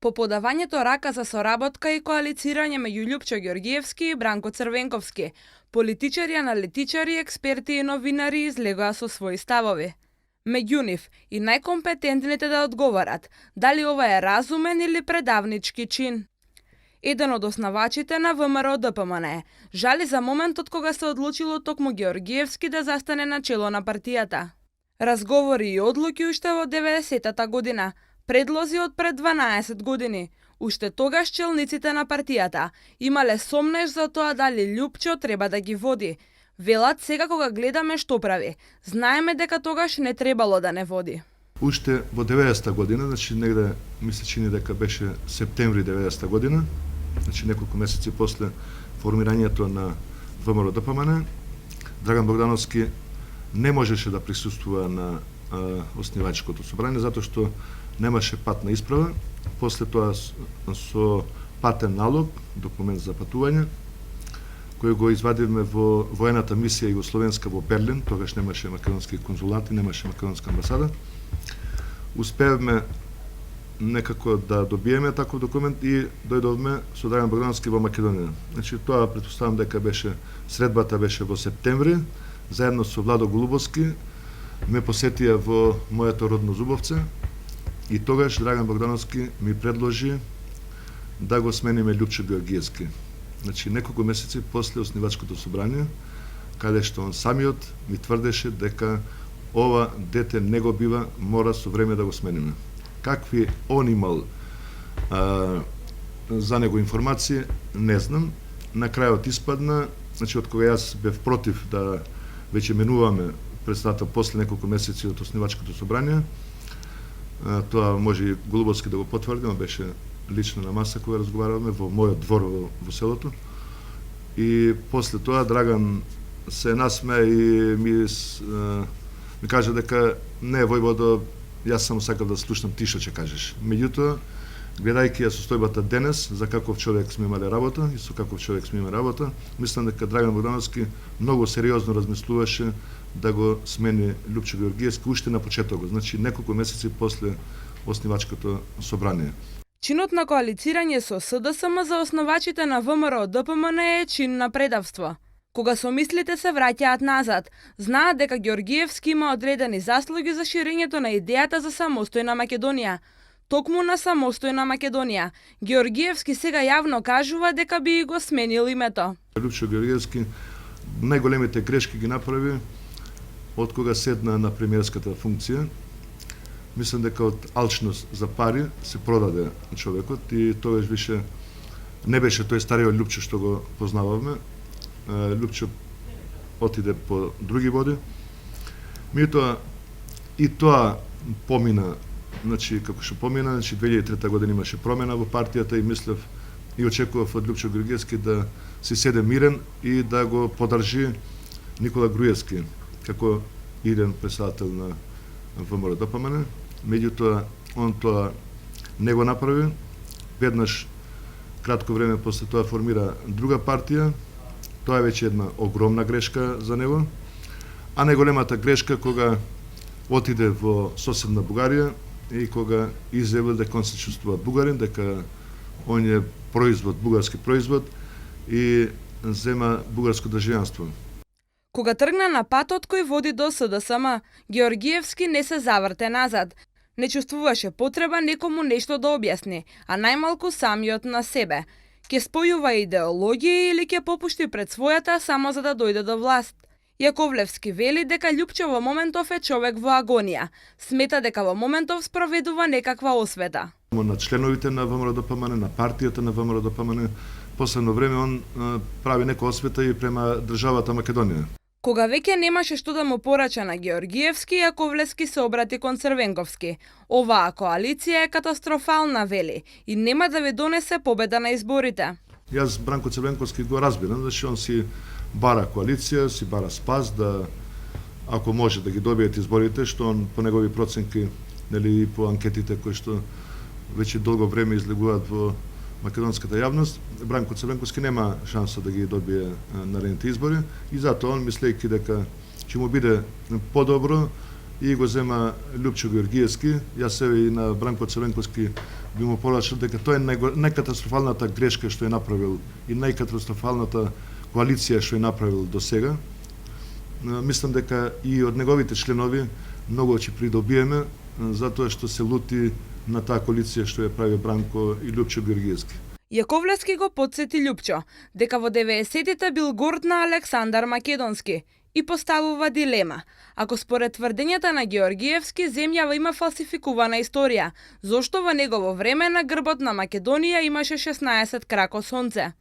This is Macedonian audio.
По подавањето рака за соработка и коалицирање меѓу Љупчо Ѓоргиевски и Бранко Црвенковски, политичари, аналитичари, експерти и новинари излегоа со своји ставови. Меѓу нив и најкомпетентните да одговорат дали ова е разумен или предавнички чин. Еден од основачите на ВМРО-ДПМН жали за моментот кога се одлучило токму Ѓоргиевски да застане на чело на партијата. Разговори и одлуки уште во 90-та година, предлози од пред 12 години. Уште тогаш челниците на партијата имале сомнеж за тоа дали Љупчо треба да ги води. Велат сега кога гледаме што прави, знаеме дека тогаш не требало да не води. Уште во 90-та година, значи негде ми се чини дека беше септември 90-та година, значи неколку месеци после формирањето на ВМРО-ДПМН, Драган Богдановски не можеше да присуствува на основачкото собрание затоа што немаше патна исправа. После тоа со патен налог, документ за патување, кој го извадивме во воената мисија Југословенска во Берлин, тогаш немаше македонски конзулати, немаше македонска амбасада. Успеавме некако да добиеме таков документ и дојдовме со Драган Богдановски во Македонија. Значи тоа претпоставам дека беше средбата беше во септември, заедно со Владо Голубовски ме посетија во моето родно Зубовце и тогаш Драган Богдановски ми предложи да го смениме Љупчо Ѓоргиевски. Значи неколку месеци после основачкото собрание, каде што он самиот ми тврдеше дека ова дете не го бива, мора со време да го смениме. Какви он имал за него информации, не знам. На крајот испадна, значи од кога јас бев против да веќе менуваме председател после неколку месеци од основачкото собрание, тоа може и Голубовски да го потврди, он беше лично на маса кога разговаравме во мојот двор во селото. И после тоа Драган се насме и ми кажа дека не, војводо, јас само сакав да слушнам ти што ќе кажеш. Меѓутоа, гледајќи ја состојбата денес, за каков човек сме имале работа и со каков човек сме имале работа, мислам дека Драган Богдановски многу сериозно размислуваше да го смени Љупчо Ѓоргиевски уште на почетокот, значи неколку месеци после основачкото собрание. Чинот на коалицирање со СДСМ за основачите на ВМРО-ДПМН е чин на предавство. Кога со мислите се враќаат назад, знаат дека Ѓоргиевски има одредени заслуги за ширењето на идејата за самостојна Македонија. Токму на самостојна Македонија, Ѓоргиевски сега јавно кажува дека би го сменил името. Љупчо Ѓоргиевски најголемите грешки ги направи од кога седна на премиерската функција. Мислам дека од алчност за пари се продаде човекот и тогаш више не беше тој стариот Љупчо што го познававме. Љупчо отиде по други води. Меѓутоа и тоа помина, значи како што помина, значи 2003 година имаше промена во партијата и мислев и очекував од Љупчо Ѓоргиевски да си седе мирен и да го подржи Никола Груевски како иден председател на ВМРО-ДПМН. Меѓутоа он тоа не го направи. Веднаш кратко време после тоа формира друга партија. Тоа е веќе една огромна грешка за него. А најголемата грешка кога отиде во соседна Бугарија и кога изјавил дека он се чувствува бугарин, дека он е производ, бугарски производ и зема бугарско државјанство. Кога тргна на патот кој води до СДСМ, Ѓоргиевски не се заврте назад. Не чувствуваше потреба некому нешто да објасни, а најмалку самиот на себе. Ке спојува идеологија или ке попушти пред својата само за да дојде до власт. Јаковлевски вели дека Љупчо во моментов е човек во агонија. Смета дека во моментов спроведува некаква освета. На членовите на ВМРО-ДПМН, на партијата на ВМРО-ДПМН, последно време он прави нека освета и према државата Македонија. Кога веќе немаше што да му порача на Ѓоргиевски, Јаковлевски се обрати кон Црвенковски. Оваа коалиција е катастрофална, вели, и нема да ви донесе победа на изборите. Јас Бранко Црвенковски го разбирам, значи он си бара коалиција, си бара спас да, ако може да ги добиет изборите, што он по негови проценки, нели и по анкетите кои што веќе долго време излегуваат во македонската јавност, Бранко Црвенковски нема шанса да ги добие наредните избори и затоа он, мислејќи дека ќе му биде подобро и го зема Љупчо Георгиевски. Јас себе и на Бранко Црвенковски би му порачал дека тоа е најкатастрофалната грешка што е направил и најкатастрофалната коалиција што е направил до сега. Мислам дека и од неговите членови многу ќе придобиеме затоа што се лути на таа коалиција што ја прави Бранко и Љупчо Георгиевски. Јаковлевски го подсети Љупчо дека во 90-тите бил горд на Александар Македонски и поставува дилема. Ако според тврдењата на Георгиевски земјава има фалсификувана историја, зошто во негово време на грбот на Македонија имаше 16 крако сонце?